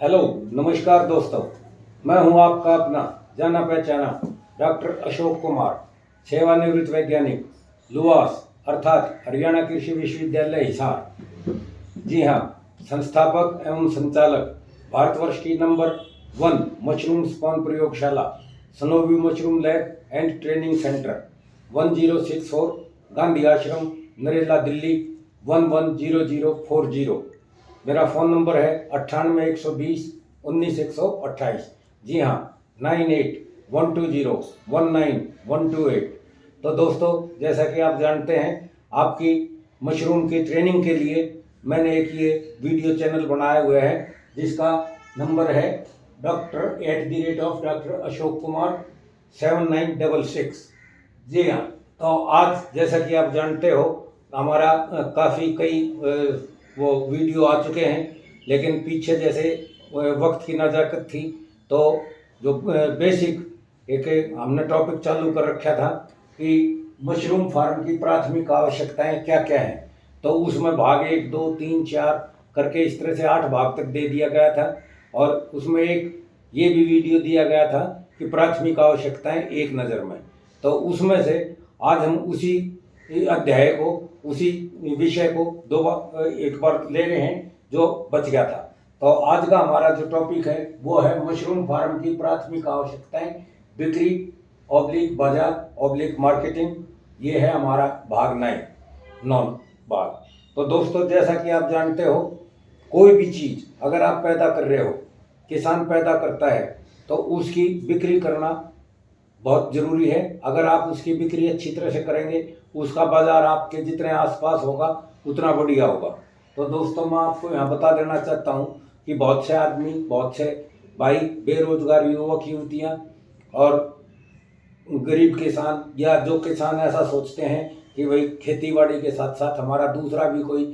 Hello, नमस्कार दोस्तों। मैं हूं आपका अपना जाना पहचाना डॉक्टर अशोक कुमार, सेवानिवृत्त वैज्ञानिक, लुआस अर्थात हरियाणा कृषि विश्वविद्यालय हिसार। जी हाँ, संस्थापक एवं संचालक, भारतवर्ष की नंबर 1 मशरूम स्पॉन प्रयोगशाला, snowy mushroom lab and training centre, 1064 Gandhi आश्रम, नरेला, दिल्ली 110040। मेरा फ़ोन नंबर है 98 120 19 128। जी हाँ, 98 120 19 128। तो दोस्तों, जैसा कि आप जानते हैं, आपकी मशरूम की ट्रेनिंग के लिए मैंने एक ये वीडियो चैनल बनाया हुआ है जिसका नंबर है डॉक्टर अशोक कुमार 7966। जी हाँ, तो आज जैसा कि आप जानते हो, हमारा काफ़ी कई वो वीडियो आ चुके हैं, लेकिन पीछे जैसे वक्त की नज़ाकत थी, तो जो बेसिक एक हमने टॉपिक चालू कर रखा था कि मशरूम फार्म की प्राथमिक आवश्यकताएं क्या क्या हैं। तो उसमें भाग 1 2 3 4 करके इस तरह से 8 भाग तक दे दिया गया था, और उसमें एक ये भी वीडियो दिया गया था कि प्राथमिक आवश्यकताएं एक नज़र में। तो उसमें से आज हम उसी अध्याय को, उसी विषय को एक बार ले रहे हैं जो बच गया था। तो आज का हमारा जो टॉपिक है वो है मशरूम फार्म की प्राथमिक आवश्यकताएं, बिक्री ऑब्लिक बाजार ऑब्लिक मार्केटिंग। ये है हमारा भाग 9 भाग। तो दोस्तों, जैसा कि आप जानते हो, कोई भी चीज़ अगर आप पैदा कर रहे हो, किसान पैदा करता है, तो उसकी बिक्री करना बहुत ज़रूरी है। अगर आप उसकी बिक्री अच्छी तरह से करेंगे, उसका बाज़ार आपके जितने आसपास होगा उतना बढ़िया होगा। तो दोस्तों, मैं आपको यहाँ बता देना चाहता हूँ कि बहुत से आदमी, बहुत से भाई, बेरोजगार युवक युवतियाँ और गरीब किसान, या जो किसान ऐसा सोचते हैं कि भाई खेतीबाड़ी के साथ साथ हमारा दूसरा भी कोई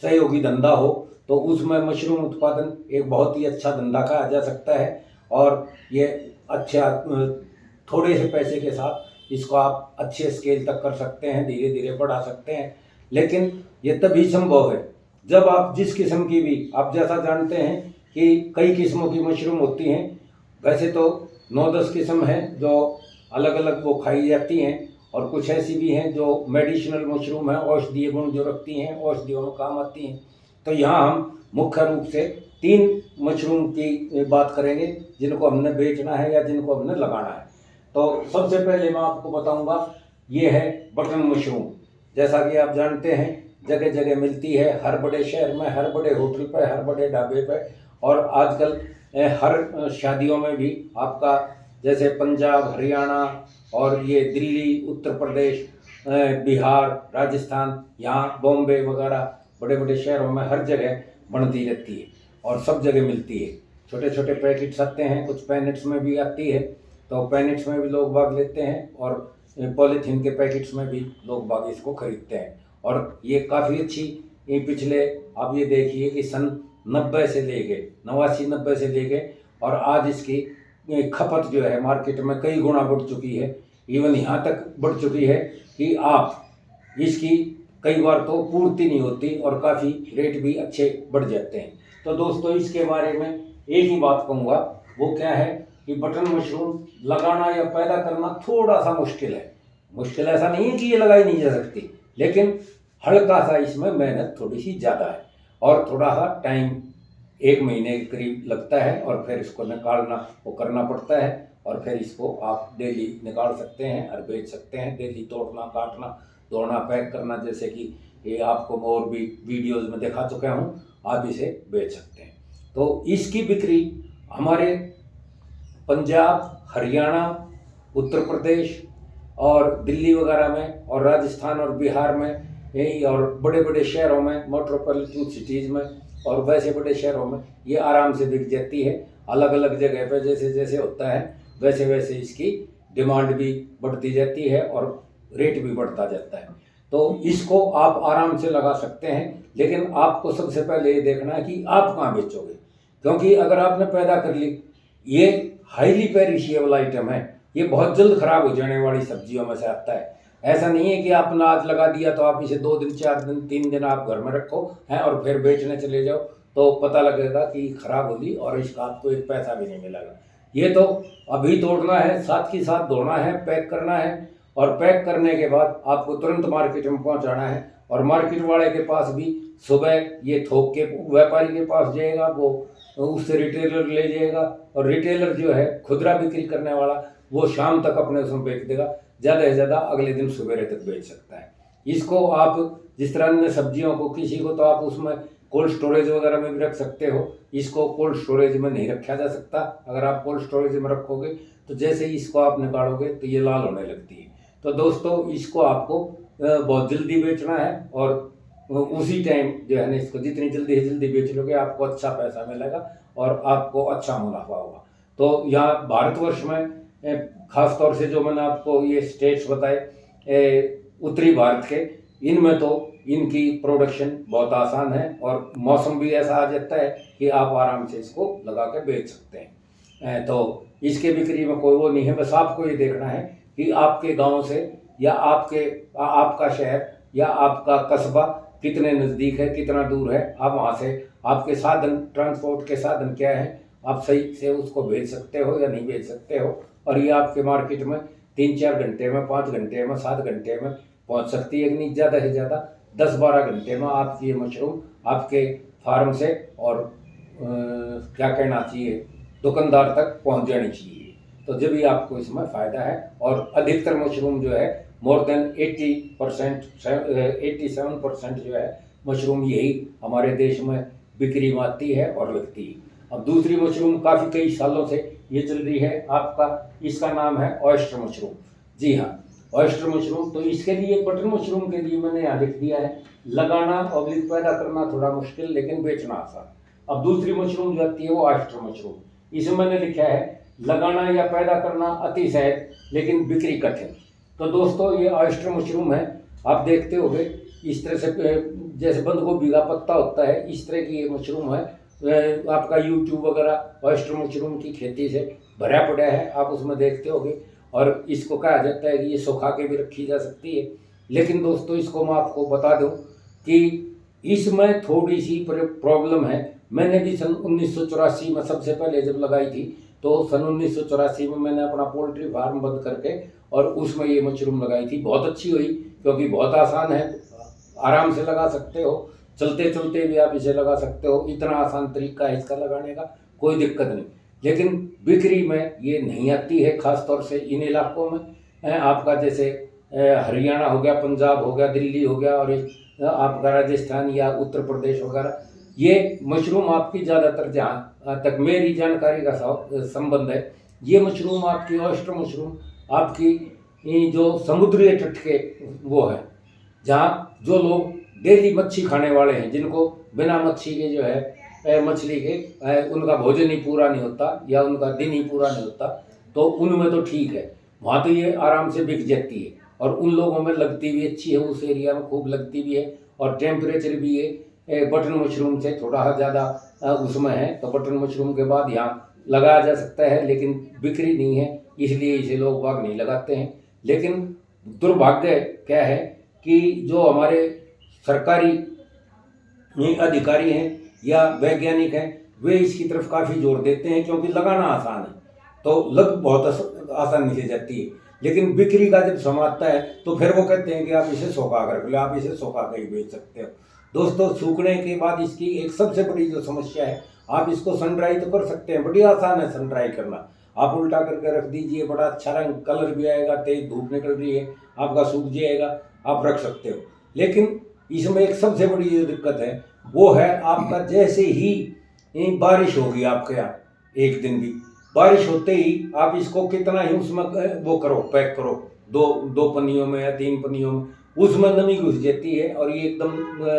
सहयोगी धंधा हो, तो उसमें मशरूम उत्पादन एक बहुत ही अच्छा धंधा कहा जा सकता है। और ये अच्छा, थोड़े से पैसे के साथ इसको आप अच्छे स्केल तक कर सकते हैं, धीरे धीरे बढ़ा सकते हैं। लेकिन ये तभी संभव है जब आप जिस किस्म की भी, आप जैसा जानते हैं कि कई किस्मों की मशरूम होती हैं। वैसे तो 9-10 किस्म हैं जो अलग अलग वो खाई जाती हैं, और कुछ ऐसी भी हैं जो मेडिसिनल मशरूम है, औषधीय गुण जो रखती हैं, औषधियों में काम आती हैं। तो यहाँ हम मुख्य रूप से 3 मशरूम की बात करेंगे जिनको हमने बेचना है या जिनको हमने लगाना है। तो सबसे पहले मैं आपको बताऊंगा, ये है बटन मशरूम। जैसा कि आप जानते हैं, जगह जगह मिलती है, हर बड़े शहर में, हर बड़े होटल पर, हर बड़े ढाबे पर, और आजकल हर शादियों में भी आपका, जैसे पंजाब, हरियाणा और ये दिल्ली, उत्तर प्रदेश, बिहार, राजस्थान, यहाँ बॉम्बे वगैरह बड़े बड़े शहरों में हर जगह बनती रहती है और सब जगह मिलती है। छोटे छोटे पैकेट्स आते हैं, कुछ पैकेट्स में भी आती है, तो पैकेट्स में भी लोग भाग लेते हैं, और पॉलीथीन के पैकेट्स में भी लोग भाग इसको खरीदते हैं। और ये काफ़ी अच्छी, ये पिछले आप ये देखिए कि सन 90 से लेके 89-90 से लेके और आज इसकी खपत जो है मार्केट में कई गुना बढ़ चुकी है। इवन यहाँ तक बढ़ चुकी है कि आप इसकी कई बार तो पूर्ति नहीं होती और काफ़ी रेट भी अच्छे बढ़ जाते हैं। तो दोस्तों, इसके बारे में एक ही बात कहूँगा, वो क्या है कि बटन मशरूम लगाना या पैदा करना थोड़ा सा मुश्किल है। मुश्किल ऐसा नहीं है कि ये लगाई नहीं जा सकती, लेकिन हल्का सा इसमें मेहनत थोड़ी सी ज़्यादा है और थोड़ा सा टाइम 1 महीने के करीब लगता है, और फिर इसको निकालना वो करना पड़ता है, और फिर इसको आप डेली निकाल सकते हैं और बेच सकते हैं। डेली तोड़ना, काटना, धोना, पैक करना, जैसे कि ये आपको और भी वीडियोज़ में दिखा चुका हूँ, आप इसे बेच सकते हैं। तो इसकी बिक्री हमारे पंजाब, हरियाणा, उत्तर प्रदेश और दिल्ली वगैरह में, और राजस्थान और बिहार में, यही और बड़े बड़े शहरों में, मेट्रोपॉलिटन सिटीज़ में और वैसे बड़े शहरों में ये आराम से बिक जाती है। अलग अलग जगह पर जैसे जैसे होता है वैसे वैसे इसकी डिमांड भी बढ़ती जाती है और रेट भी बढ़ता जाता है। तो इसको आप आराम से लगा सकते हैं, लेकिन आपको सबसे पहले ये देखना है कि आप कहाँ बेचोगे। क्योंकि अगर आपने पैदा कर ली, ये हाईली पेरिशेबल आइटम है, ये बहुत जल्द खराब हो जाने वाली सब्जियों में से आता है। ऐसा नहीं है कि आपने आज लगा दिया तो आप इसे 2 दिन, 4 दिन, 3 दिन आप घर में रखो हैं और फिर बेचने चले जाओ, तो पता लगेगा कि खराब होगी और इसका आपको एक पैसा भी नहीं मिलेगा। ये तो अभी तोड़ना है, साथ ही साथ धोना है, पैक करना है, और पैक करने के बाद आपको तुरंत मार्केट में पहुंचाना है। और मार्केट वाले के पास भी सुबह ये थोक के व्यापारी के पास जाएगा, वो उससे रिटेलर ले जाएगा, और रिटेलर जो है खुदरा बिक्री करने वाला, वो शाम तक अपने उसमें बेच देगा, ज़्यादा से ज़्यादा अगले दिन सवेरे तक बेच सकता है। इसको आप जिस तरह अन्य सब्जियों को, किसी को तो आप उसमें कोल्ड स्टोरेज वगैरह में भी रख सकते हो, इसको कोल्ड स्टोरेज में नहीं रखा जा सकता। अगर आप कोल्ड स्टोरेज में रखोगे तो जैसे ही इसको आप निकालोगे तो ये लाल होने लगती है। तो दोस्तों इसको आपको बहुत जल्दी बेचना है, और उसी टाइम जो है ना, इसको जितनी जल्दी से जल्दी बेच लोगे आपको अच्छा पैसा मिलेगा और आपको अच्छा मुनाफा होगा। तो यहाँ भारतवर्ष में खास तौर से जो मैंने आपको ये स्टेट्स बताए उत्तरी भारत के, इनमें तो इनकी प्रोडक्शन बहुत आसान है, और मौसम भी ऐसा आ जाता है कि आप आराम से इसको लगा के बेच सकते हैं। तो इसके बिक्री में कोई वो नहीं है। बस आपको ये देखना है कि आपके गांव से या आपका शहर या आपका कस्बा कितने नज़दीक है, कितना दूर है, आप वहाँ से आपके साधन, ट्रांसपोर्ट के साधन क्या है, आप सही से उसको भेज सकते हो या नहीं भेज सकते हो। और ये आपके मार्केट में 3-4 घंटे में, 5 घंटे में, 7 घंटे में पहुँच सकती है, नहीं ज़्यादा से ज़्यादा 10-12 घंटे में आपकी ये मशरूम आपके फार्म से और क्या कहना चाहिए, दुकानदार तक पहुँच जानी चाहिए। तो जब भी आपको इसमें फ़ायदा है। और अधिकतर मशरूम जो है मोर देन 87% जो है मशरूम यही हमारे देश में बिक्री में आती है और लगती है। अब दूसरी मशरूम काफ़ी कई सालों से ये चल रही है आपका, इसका नाम है ऑयस्टर मशरूम। जी हाँ, ऑयस्टर मशरूम। तो इसके लिए बटन मशरूम के लिए मैंने यहाँ लिख दिया है, लगाना और पैदा करना थोड़ा मुश्किल लेकिन बेचना आसान। अब दूसरी मशरूम जो आती है वो ऑयस्टर मशरूम, इसमें मैंने लिखा है लगाना या पैदा करना अति सहज लेकिन बिक्री कठिन। तो दोस्तों ये ऑयस्टर मशरूम है, आप देखते होंगे इस तरह से जैसे बंद गोभी का पत्ता होता है, इस तरह की ये मशरूम है। आपका यूट्यूब वगैरह ऑयस्टर मशरूम की खेती से भरा पड़ा है, आप उसमें देखते होंगे। और इसको कहा जाता है कि ये सुखा के भी रखी जा सकती है। लेकिन दोस्तों इसको मैं आपको बता दूं कि इसमें थोड़ी सी प्रॉब्लम है। मैंने भी सन 1984 में सबसे पहले जब लगाई थी, तो सन 1984 में मैंने अपना पोल्ट्री फार्म बंद करके और उसमें ये मशरूम लगाई थी। बहुत अच्छी हुई, क्योंकि बहुत आसान है, आराम से लगा सकते हो, चलते चलते भी आप इसे लगा सकते हो। इतना आसान तरीका है इसका लगाने का, कोई दिक्कत नहीं। लेकिन बिक्री में ये नहीं आती है, ख़ास तौर से इन इलाकों में। आपका जैसे हरियाणा हो गया, पंजाब हो गया, दिल्ली हो गया, और आपका राजस्थान या उत्तर प्रदेश वगैरह, ये मशरूम आपकी ज़्यादातर, जहाँ तक मेरी जानकारी का संबंध है, ये मशरूम आपकी ऑयस्टर मशरूम आपकी जो समुद्री तट के वो है, जहाँ जो लोग डेली मच्छी खाने वाले हैं, जिनको बिना मच्छी के जो है मछली के उनका भोजन ही पूरा नहीं होता या उनका दिन ही पूरा नहीं होता, तो उनमें तो ठीक है, वहाँ तो ये आराम से बिक जाती है। और उन लोगों में लगती भी अच्छी है, उस एरिया में खूब लगती भी है, और टेम्परेचर भी ये बटन मशरूम से थोड़ा ज़्यादा उसमें है। तो बटन मशरूम के बाद यहाँ लगाया जा सकता है, लेकिन बिक्री नहीं है, इसलिए इसे लोग बाग नहीं लगाते हैं। लेकिन दुर्भाग्य क्या है कि जो हमारे सरकारी अधिकारी हैं या वैज्ञानिक हैं, वे इसकी तरफ काफ़ी जोर देते हैं, क्योंकि लगाना आसान है, तो लग बहुत आसानी से जाती है। लेकिन बिक्री का जब समय आता है तो फिर वो कहते हैं कि आप इसे सूखा कर लो, आप इसे सूखा कर ही बेच सकते हो। दोस्तों सूखने के बाद इसकी एक सबसे बड़ी जो समस्या है, आप इसको सन ड्राई तो कर सकते हैं, बड़ी आसान है सन ड्राई करना। आप उल्टा करके रख दीजिए, बड़ा अच्छा रंग कलर भी आएगा, तेज धूप निकल रही है, आपका सूख जाएगा, आप रख सकते हो। लेकिन इसमें एक सबसे बड़ी जो दिक्कत है वो है आपका, जैसे ही बारिश होगी आपके यहाँ, एक दिन भी बारिश होते ही आप इसको कितना ही उसमें वो करो, पैक करो, दो पन्नियों में या 3 पन्नियों में, उसमें नमी घुस जाती है और ये एकदम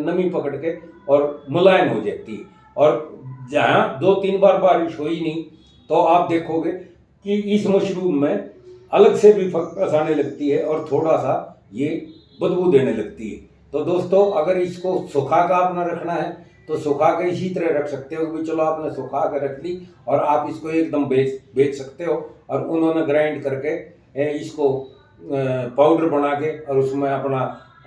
नमी पकड़ के और मुलायम हो जाती है। और जहाँ 2-3 बार बारिश हुई नहीं, तो आप देखोगे कि इस मशरूम में अलग से भी फंगस आने लगती है और थोड़ा सा ये बदबू देने लगती है। तो दोस्तों अगर इसको सुखा का अपना रखना है तो सुखा के इसी तरह रख सकते हो कि चलो आपने सुखा कर रख ली और आप इसको एकदम बेच सकते हो। और उन्होंने ग्राइंड करके इसको पाउडर बना के और उसमें अपना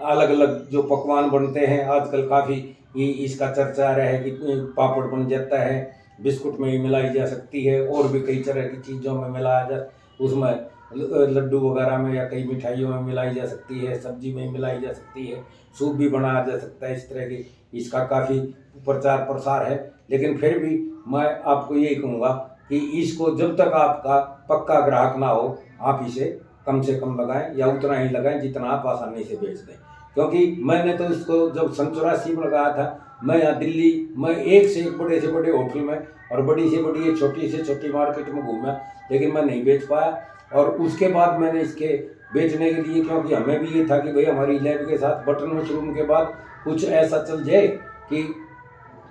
अलग अलग जो पकवान बनते हैं, आजकल काफ़ी इसका चर्चा आ रहा है कि पापड़ बन जाता है, बिस्कुट में भी मिलाई जा सकती है, और भी कई तरह की चीज़ों में मिलाया जा, उसमें लड्डू वगैरह में या कई मिठाइयों में मिलाई जा सकती है, सब्जी में मिलाई जा सकती है, सूप भी बनाया जा सकता है। इस तरह की इसका काफ़ी प्रचार प्रसार है। लेकिन फिर भी मैं आपको यही कहूँगा कि इसको जब तक आपका पक्का ग्राहक ना हो, आप इसे कम से कम लगाएं या उतना ही लगाएं जितना आप आसानी से बेच दें। क्योंकि मैंने तो इसको जब सन 84 में लगाया था, मैं यहाँ दिल्ली में एक से एक बड़े से बड़े होटल में और बड़ी से बड़ी छोटी से छोटी मार्केट में घूमा, लेकिन मैं नहीं बेच पाया। और उसके बाद मैंने इसके बेचने के लिए, क्योंकि हमें भी ये था कि भाई हमारी लैब के साथ बटन मशरूम के बाद कुछ ऐसा चल जाए कि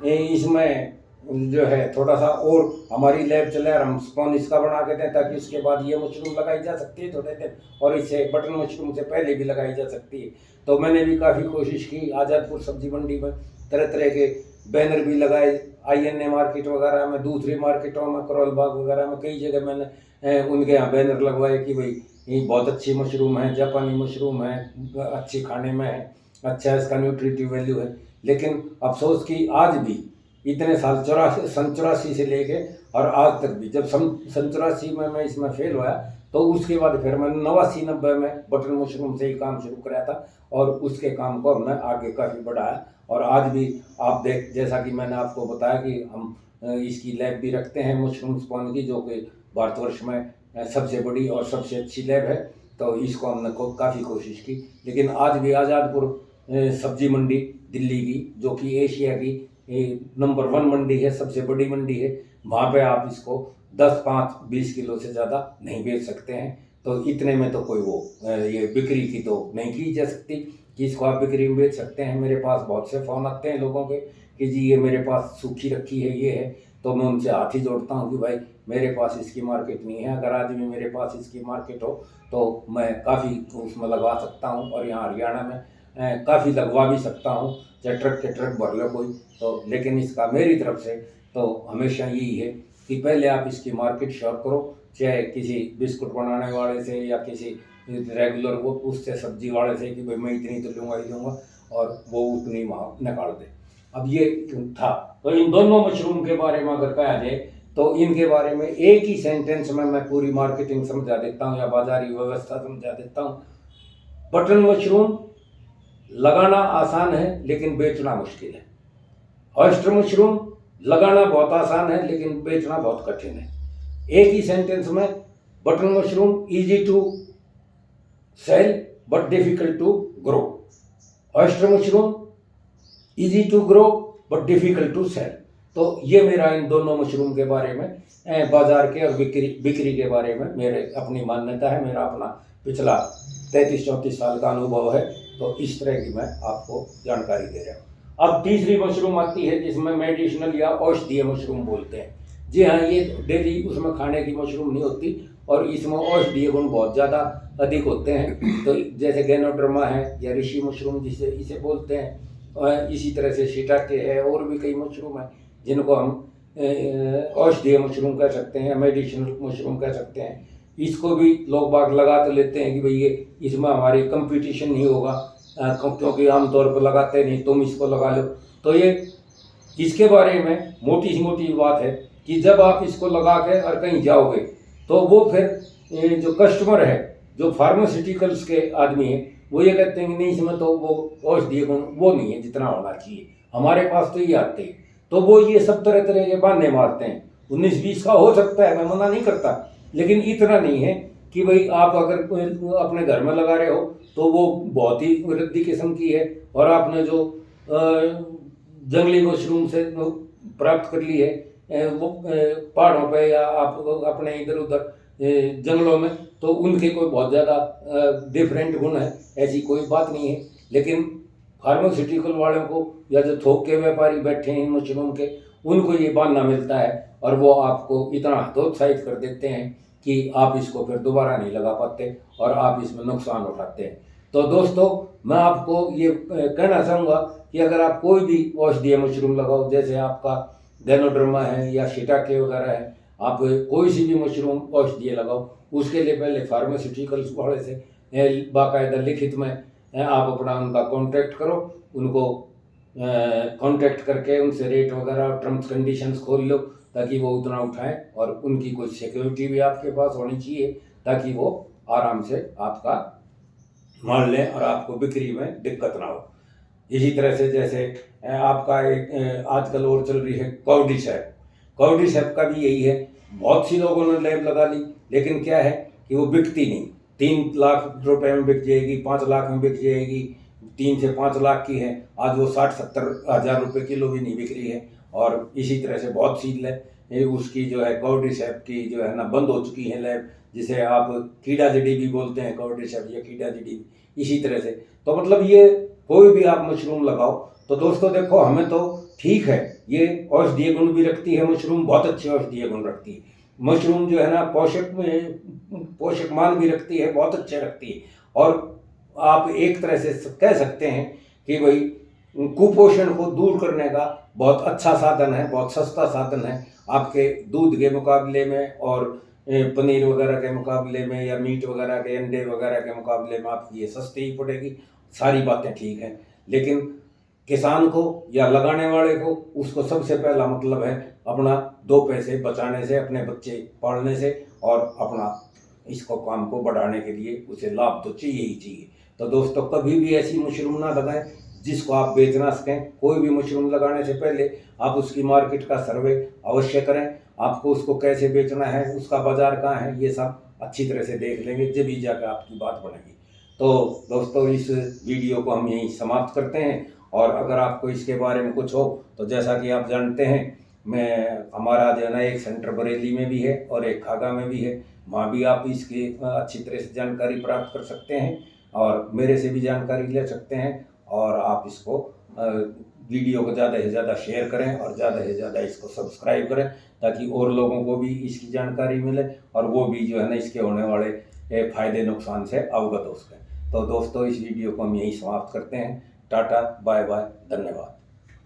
इसमें जो है थोड़ा सा और हमारी लैब चले और हम स्पॉन इसका बना के दें, ताकि उसके बाद ये मशरूम लगाई जा सकती है थोड़े दिन, और इसे बटन मशरूम से पहले भी लगाई जा सकती है। तो मैंने भी काफ़ी कोशिश की। आज़ादपुर सब्जी मंडी में तरह तरह के बैनर भी लगाए, INA मार्केट वगैरह में, दूसरी मार्केटों में, करोल बाग वगैरह में, कई जगह मैंने उनके यहाँ बैनर लगवाए कि भाई ये बहुत अच्छी मशरूम है, जापानी मशरूम है, अच्छी खाने में है, अच्छा इसका न्यूट्रिटिव वैल्यू है। लेकिन अफसोस कि आज भी इतने साल सन 84 से लेके और आज तक भी, जब सन 84 में मैं इसमें फेल हुआ, तो उसके बाद फिर मैंने 89-90 में बटन मशरूम से ही काम शुरू कराया था, और उसके काम को हमने आगे काफ़ी बढ़ाया। और आज भी आप देख, जैसा कि मैंने आपको बताया कि हम इसकी लैब भी रखते हैं मशरूम स्पॉन की, जो कि भारतवर्ष में सबसे बड़ी और सबसे अच्छी लैब है। तो इसको हमने काफ़ी कोशिश की। लेकिन आज भी आज़ादपुर सब्जी मंडी दिल्ली की, जो कि एशिया की नंबर 1 मंडी है, सबसे बड़ी मंडी है, वहाँ पे आप इसको 10, 5, 20 किलो से ज़्यादा नहीं बेच सकते हैं। तो इतने में तो कोई वो ये बिक्री की तो नहीं की जा सकती कि इसको आप बिक्री में बेच सकते हैं। मेरे पास बहुत से फ़ोन आते हैं लोगों के कि जी ये मेरे पास सूखी रखी है, ये है, तो मैं उनसे हाथ ही जोड़ता हूँ कि भाई मेरे पास इसकी मार्केट नहीं है। अगर आज भी मेरे पास इसकी मार्केट हो तो मैं काफ़ी उसमें लगवा सकता हूँ, और यहाँ हरियाणा में काफ़ी लगवा भी सकता हूँ, चाहे ट्रक के ट्रक भर लो कोई तो। लेकिन इसका मेरी तरफ से तो हमेशा यही है कि पहले आप इसकी मार्केट श्योर करो, चाहे किसी बिस्कुट बनाने वाले से या किसी रेगुलर वो उससे सब्जी वाले से कि भाई मैं इतनी तो लूँगा ही लूँगा, और वो उतनी वहाँ निकाल दे। अब ये था। तो इन दोनों मशरूम के बारे में अगर कहा जाए तो इनके बारे में एक ही सेंटेंस में मैं पूरी मार्केटिंग समझा देता हूँ या बाजारी व्यवस्था समझा देता हूँ। बटन मशरूम लगाना आसान है लेकिन बेचना मुश्किल है। ऑयस्टर मशरूम लगाना बहुत आसान है लेकिन बेचना बहुत कठिन है। एक ही सेंटेंस में, button mushroom easy to sell but difficult to grow, oyster mushroom easy to grow but difficult to sell. तो ये मेरा इन दोनों मशरूम के बारे में, बाजार के और बिक्री के बारे में मेरे अपनी मान्यता है, मेरा अपना पिछला 33-34 साल का अनुभव है। तो इस तरह की मैं आपको जानकारी दे रहा हूँ। अब तीसरी मशरूम आती है जिसमें मेडिसिनल या औषधीय मशरूम बोलते हैं। जी हाँ, ये डेली उसमें खाने की मशरूम नहीं होती, और इसमें औषधीय गुण बहुत ज़्यादा अधिक होते हैं। तो जैसे गैनोड्रमा है या ऋषि मशरूम जिसे इसे बोलते हैं, और इसी तरह से शिटाके है, और भी कई मशरूम हैं जिनको हम औषधीय मशरूम कह सकते हैं, मेडिसिनल मशरूम कह सकते हैं। इसको भी लोग बाग लगा तो लेते हैं कि भाई ये इसमें हमारी कंपटीशन नहीं होगा, क्योंकि आमतौर पर लगाते नहीं, तुम इसको लगा लो। तो ये इसके बारे में मोटी सी मोटी बात है कि जब आप इसको लगा के और कहीं जाओगे तो वो फिर जो कस्टमर है, जो फार्मास्यूटिकल्स के आदमी हैं, वो ये कहते हैं कि नहीं इसमें तो वो औषधीय गुण वो नहीं है जितना होना चाहिए, हमारे पास तो ये आते हैं। तो वो ये सब तरह तरह के बहाने मारते हैं। 19-20 का हो सकता है, मैं मना नहीं करता, लेकिन इतना नहीं है कि भाई आप अगर अपने घर में लगा रहे हो तो वो बहुत ही वृद्धि किस्म की है, और आपने जो जंगली मशरूम से प्राप्त कर ली है वो पहाड़ों पे या आप अपने इधर उधर जंगलों में, तो उनके कोई बहुत ज़्यादा डिफरेंट गुण है, ऐसी कोई बात नहीं है। लेकिन फार्मास्यूटिकल वालों को या जो थोक के व्यापारी बैठे हैं मशरूम के, उनको ये बहाना मिलता है, और वो आपको इतना हतोत्साहित कर देते हैं कि आप इसको फिर दोबारा नहीं लगा पाते और आप इसमें नुकसान उठाते हैं। तो दोस्तों, मैं आपको ये कहना चाहूँगा कि अगर आप कोई भी औषधीय मशरूम लगाओ, जैसे आपका गैनोड्रमा है या शिटाके वगैरह है, आप कोई सी भी मशरूम औषधीय लगाओ, उसके लिए पहले फार्मास्यूटिकल्स वाले से बाकायदा लिखित में आप अपना उनका कॉन्टैक्ट करो, उनको कांटेक्ट करके उनसे रेट वगैरह टर्म्स कंडीशंस खोल लो, ताकि वो उतना उठाएं, और उनकी कुछ सिक्योरिटी भी आपके पास होनी चाहिए, ताकि वो आराम से आपका माल लें और आपको बिक्री में दिक्कत ना हो। इसी तरह से जैसे आपका एक आजकल और चल रही है कॉर्डिसेप। कॉर्डिसेप का भी यही है, बहुत सी लोगों ने लैब लगा ली, लेकिन क्या है कि वो बिकती नहीं। 3 लाख रुपए में बिक जाएगी, 5 लाख में बिक जाएगी, 3 से 5 लाख की है, आज वो 60-70 हज़ार रुपये किलो भी नहीं बिक रही है। और इसी तरह से बहुत सी उसकी जो है कॉर्डिसेप की जो है ना बंद हो चुकी है लैब, जिसे आप कीड़ा जड़ी भी बोलते हैं, कॉर्डिसेप या कीड़ा जड़ी। इसी तरह से तो मतलब ये कोई भी आप मशरूम लगाओ तो दोस्तों देखो, हमें तो ठीक है, ये औषधीय गुण भी रखती है मशरूम, बहुत अच्छे औषधीय गुण रखती है मशरूम, जो है ना पोषक मान भी रखती है, बहुत अच्छे रखती है। और आप एक तरह से कह सकते हैं कि भाई कुपोषण को दूर करने का बहुत अच्छा साधन है, बहुत सस्ता साधन है। आपके दूध के मुकाबले में और पनीर वगैरह के मुकाबले में या मीट वगैरह के अंडे वगैरह के मुकाबले में आपकी ये सस्ती ही पड़ेगी। सारी बातें ठीक हैं, लेकिन किसान को या लगाने वाले को उसको सबसे पहला मतलब है अपना 2 पैसे बचाने से, अपने बच्चे पालने से, और अपना इसको काम को बढ़ाने के लिए उसे लाभ तो चाहिए ही चाहिए। तो दोस्तों कभी भी ऐसी मशरूम ना लगाएं जिसको आप बेच ना सकें। कोई भी मशरूम लगाने से पहले आप उसकी मार्केट का सर्वे अवश्य करें, आपको उसको कैसे बेचना है, उसका बाजार कहाँ है, ये सब अच्छी तरह से देख लेंगे, जब ही जाकर आपकी बात बनेगी। तो दोस्तों इस वीडियो को हम यहीं समाप्त करते हैं, और अगर आपको इसके बारे में कुछ हो तो जैसा कि आप जानते हैं, हमारा जो है ना एक सेंटर बरेली में भी है और एक खागा में भी है, वहाँ भी आप इसकी अच्छी तरह से जानकारी प्राप्त कर सकते हैं और मेरे से भी जानकारी ले सकते हैं। और आप इसको वीडियो को ज़्यादा से ज़्यादा शेयर करें और ज़्यादा से ज़्यादा इसको सब्सक्राइब करें, ताकि और लोगों को भी इसकी जानकारी मिले और वो भी जो है ना इसके होने वाले फ़ायदे नुकसान से अवगत हो सकें। तो दोस्तों इस वीडियो को हम यहीं समाप्त करते हैं। टाटा, बाय बाय, धन्यवाद।